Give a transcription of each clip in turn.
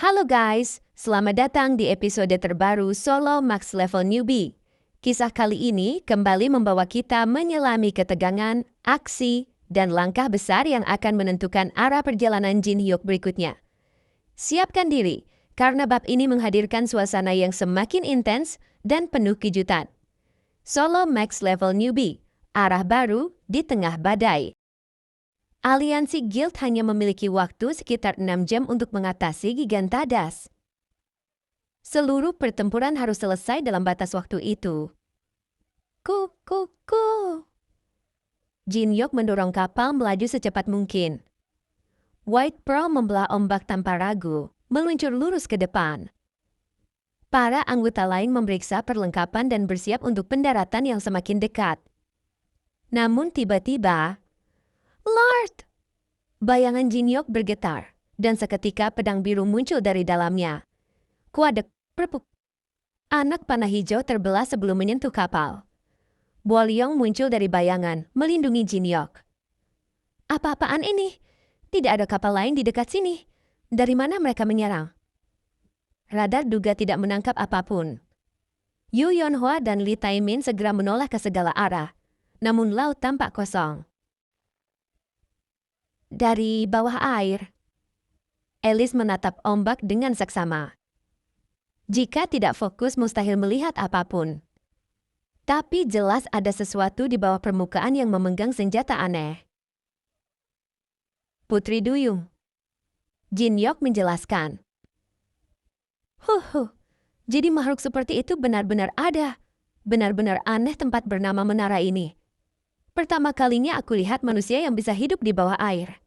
Halo guys, selamat datang di episode terbaru Solo Max Level Newbie. Kisah kali ini kembali membawa kita menyelami ketegangan, aksi, dan langkah besar yang akan menentukan arah perjalanan Jin Hyuk berikutnya. Siapkan diri, karena bab ini menghadirkan suasana yang semakin intens dan penuh kejutan. Solo Max Level Newbie, arah baru di tengah badai. Aliansi Guild hanya memiliki waktu sekitar 6 jam untuk mengatasi Giganta Das. Seluruh pertempuran harus selesai dalam batas waktu itu. Ku. Jin Hyuk mendorong kapal melaju secepat mungkin. White Pearl membelah ombak tanpa ragu, meluncur lurus ke depan. Para anggota lain memeriksa perlengkapan dan bersiap untuk pendaratan yang semakin dekat. Namun tiba-tiba, Lord! Bayangan Jin Hyuk bergetar, dan seketika pedang biru muncul dari dalamnya. Kuadek, perpuk. Anak panah hijau terbelah sebelum menyentuh kapal. Bolyong muncul dari bayangan, melindungi Jin Hyuk. Apa-apaan ini? Tidak ada kapal lain di dekat sini. Dari mana mereka menyerang? Radar duga tidak menangkap apapun. Yu Yonhwa dan Li Taimin segera menoleh ke segala arah, namun laut tampak kosong. Dari bawah air, Alice menatap ombak dengan seksama. Jika tidak fokus mustahil melihat apapun. Tapi jelas ada sesuatu di bawah permukaan yang memegang senjata aneh. Putri Duyung. Jin Hyuk menjelaskan. Jadi makhluk seperti itu benar-benar ada. Benar-benar aneh tempat bernama menara ini. Pertama kalinya aku lihat manusia yang bisa hidup di bawah air.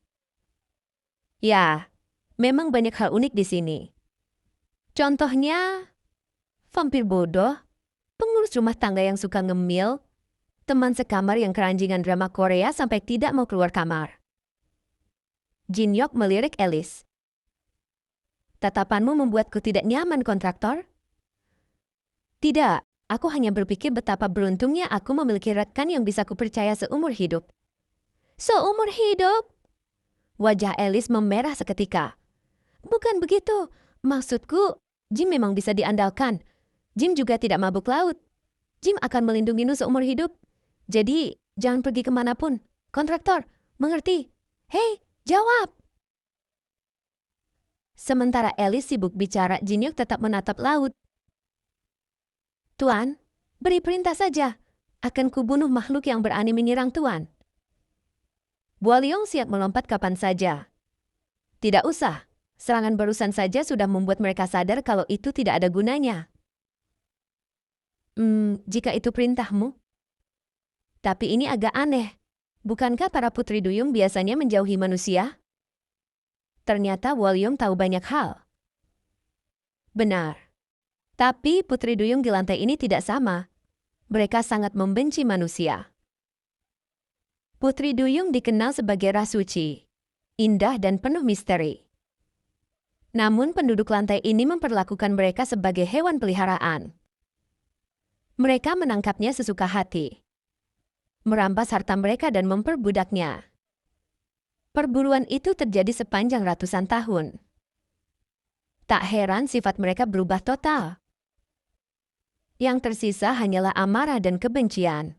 Ya, memang banyak hal unik di sini. Contohnya, vampir bodoh, pengurus rumah tangga yang suka ngemil, teman sekamar yang keranjingan drama Korea sampai tidak mau keluar kamar. Jin Hyuk melirik Alice. Tatapanmu membuatku tidak nyaman, kontraktor? Tidak. Aku hanya berpikir betapa beruntungnya aku memiliki rekan yang bisa kupercaya seumur hidup. Seumur hidup? Wajah Alice memerah seketika. Bukan begitu. Maksudku, Jim memang bisa diandalkan. Jim juga tidak mabuk laut. Jim akan melindungimu seumur hidup. Jadi, jangan pergi kemanapun. Kontraktor, mengerti? Hei, jawab! Sementara Alice sibuk bicara, Jin Hyuk tetap menatap laut. Tuan, beri perintah saja. Akan kubunuh makhluk yang berani menyerang Tuan. Bolyong siap melompat kapan saja. Tidak usah. Serangan barusan saja sudah membuat mereka sadar kalau itu tidak ada gunanya. Jika itu perintahmu. Tapi ini agak aneh. Bukankah para putri duyung biasanya menjauhi manusia? Ternyata Bolyong tahu banyak hal. Benar. Tapi putri duyung di lantai ini tidak sama. Mereka sangat membenci manusia. Putri duyung dikenal sebagai ras suci, indah dan penuh misteri. Namun penduduk lantai ini memperlakukan mereka sebagai hewan peliharaan. Mereka menangkapnya sesuka hati, merampas harta mereka dan memperbudaknya. Perburuan itu terjadi sepanjang ratusan tahun. Tak heran sifat mereka berubah total. Yang tersisa hanyalah amarah dan kebencian.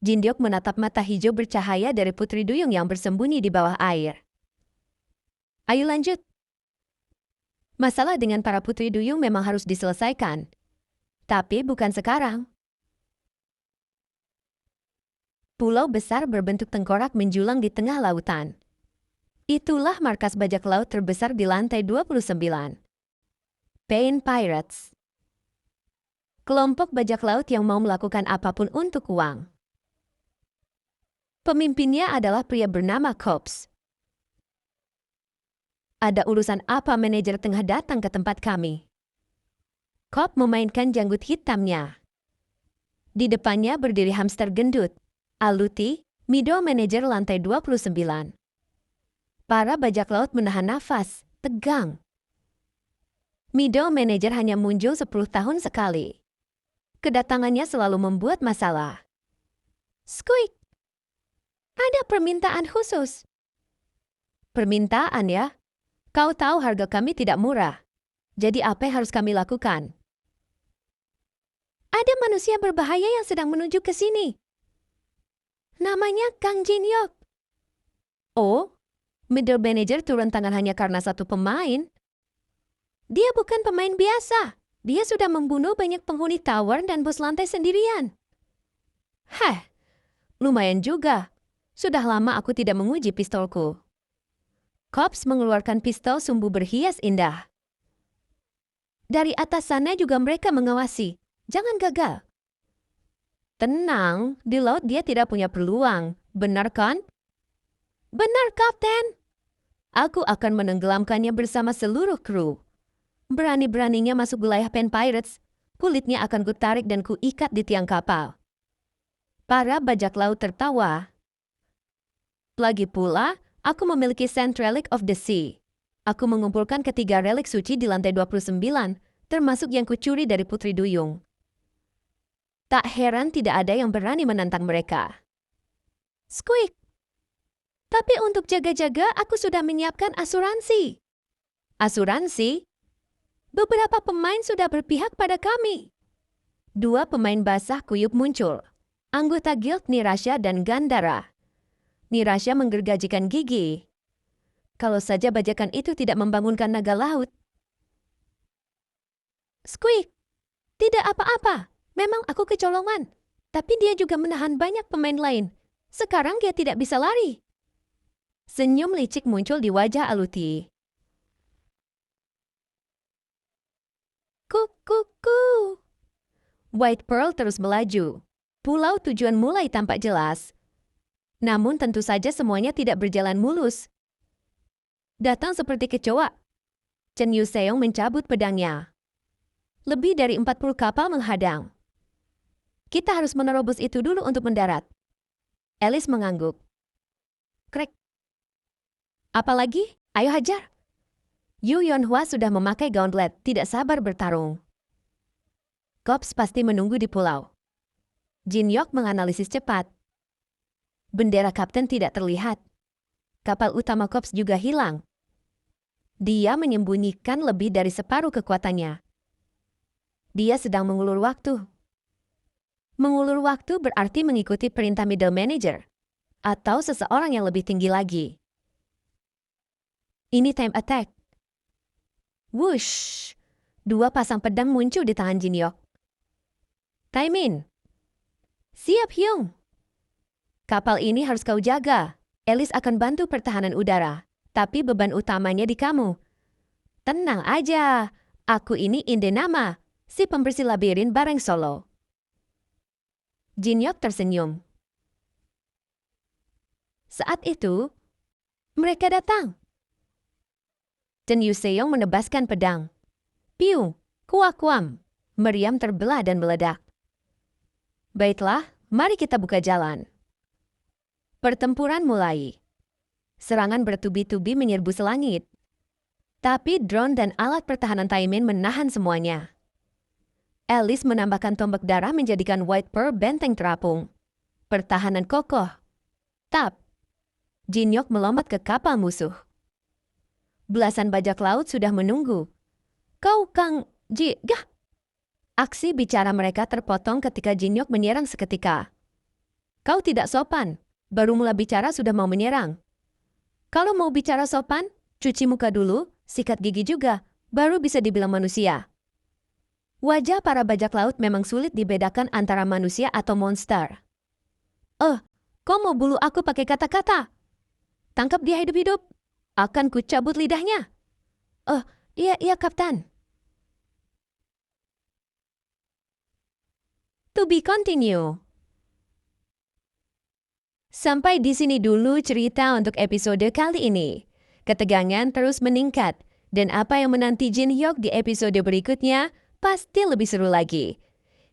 Jin Hyuk menatap mata hijau bercahaya dari putri duyung yang bersembunyi di bawah air. Ayo lanjut. Masalah dengan para putri duyung memang harus diselesaikan. Tapi bukan sekarang. Pulau besar berbentuk tengkorak menjulang di tengah lautan. Itulah markas bajak laut terbesar di lantai 29. Pain Pirates. Kelompok bajak laut yang mau melakukan apapun untuk uang. Pemimpinnya adalah pria bernama Cobbs. Ada urusan apa manajer tengah datang ke tempat kami? Cobb memainkan janggut hitamnya. Di depannya berdiri hamster gendut, Aluti, middle manager lantai 29. Para bajak laut menahan nafas, tegang. Middle manager hanya muncul 10 tahun sekali. Kedatangannya selalu membuat masalah. Squeak! Ada permintaan khusus. Permintaan ya? Kau tahu harga kami tidak murah. Jadi apa yang harus kami lakukan? Ada manusia berbahaya yang sedang menuju ke sini. Namanya Kang Jin Hyuk. Oh, middle manager turun tangan hanya karena satu pemain. Dia bukan pemain biasa. Dia sudah membunuh banyak penghuni tower dan bos lantai sendirian. Heh, lumayan juga. Sudah lama aku tidak menguji pistolku. Cops mengeluarkan pistol sumbu berhias indah. Dari atas sana juga mereka mengawasi. Jangan gagal. Tenang, di laut dia tidak punya peluang. Benar kan? Benar, Kapten. Aku akan menenggelamkannya bersama seluruh kru. Berani-beraninya masuk wilayah Pen Pirates, kulitnya akan kutarik dan kuikat di tiang kapal. Para bajak laut tertawa. Lagi pula, aku memiliki Saint Relic of the Sea. Aku mengumpulkan ketiga relik suci di lantai 29, termasuk yang kucuri dari Putri Duyung. Tak heran tidak ada yang berani menantang mereka. Squeak! Tapi untuk jaga-jaga, aku sudah menyiapkan asuransi. Asuransi? Beberapa pemain sudah berpihak pada kami. 2 pemain basah kuyup muncul. Anggota guild Nirasha dan Gandhara. Nirasha menggergajikan gigi. Kalau saja bajakan itu tidak membangunkan naga laut. Squeak! Tidak apa-apa. Memang aku kecolongan. Tapi dia juga menahan banyak pemain lain. Sekarang dia tidak bisa lari. Senyum licik muncul di wajah Aluti. Kukuku. White Pearl terus melaju. Pulau tujuan mulai tampak jelas. Namun tentu saja semuanya tidak berjalan mulus. Datang seperti kecoa. Chen Yuseong mencabut pedangnya. Lebih dari 40 kapal menghadang. Kita harus menerobos itu dulu untuk mendarat. Alice mengangguk. Krek. Apalagi? Ayo hajar. Yu Yonhua sudah memakai gauntlet, tidak sabar bertarung. Cops pasti menunggu di pulau. Jin Hyuk menganalisis cepat. Bendera kapten tidak terlihat. Kapal utama Cops juga hilang. Dia menyembunyikan lebih dari separuh kekuatannya. Dia sedang mengulur waktu. Mengulur waktu berarti mengikuti perintah middle manager. Atau seseorang yang lebih tinggi lagi. Ini time attack. Wush! 2 pasang pedang muncul di tangan Jin Hyuk. Taimin. Siap, Hyung. Kapal ini harus kau jaga. Alice akan bantu pertahanan udara. Tapi beban utamanya di kamu. Tenang aja. Aku ini Indenama, si pembersih labirin bareng Solo. Jin Hyuk tersenyum. Saat itu, mereka datang. Chen Yuseong menebaskan pedang. Piu, kuak-kuam. Meriam terbelah dan meledak. Baiklah, mari kita buka jalan. Pertempuran mulai. Serangan bertubi-tubi menyerbu selangit. Tapi drone dan alat pertahanan Taimin menahan semuanya. Alice menambahkan tombak darah menjadikan White Pearl benteng terapung. Pertahanan kokoh. Tap. Jin Hyuk melompat ke kapal musuh. Belasan bajak laut sudah menunggu. Kau Kang Ji, gah! Aksi bicara mereka terpotong ketika Jin Hyuk menyerang seketika. Kau tidak sopan. Baru mulai bicara sudah mau menyerang. Kalau mau bicara sopan, cuci muka dulu, sikat gigi juga, baru bisa dibilang manusia. Wajah para bajak laut memang sulit dibedakan antara manusia atau monster. Kau mau bunuh aku pakai kata-kata? Tangkap dia hidup-hidup. Akan kucabut lidahnya. Iya, Kapten. To be continue. Sampai di sini dulu cerita untuk episode kali ini. Ketegangan terus meningkat, dan apa yang menanti Jin Hyuk di episode berikutnya pasti lebih seru lagi.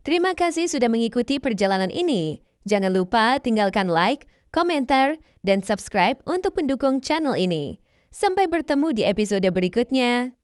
Terima kasih sudah mengikuti perjalanan ini. Jangan lupa tinggalkan like, komentar, dan subscribe untuk mendukung channel ini. Sampai bertemu di episode berikutnya.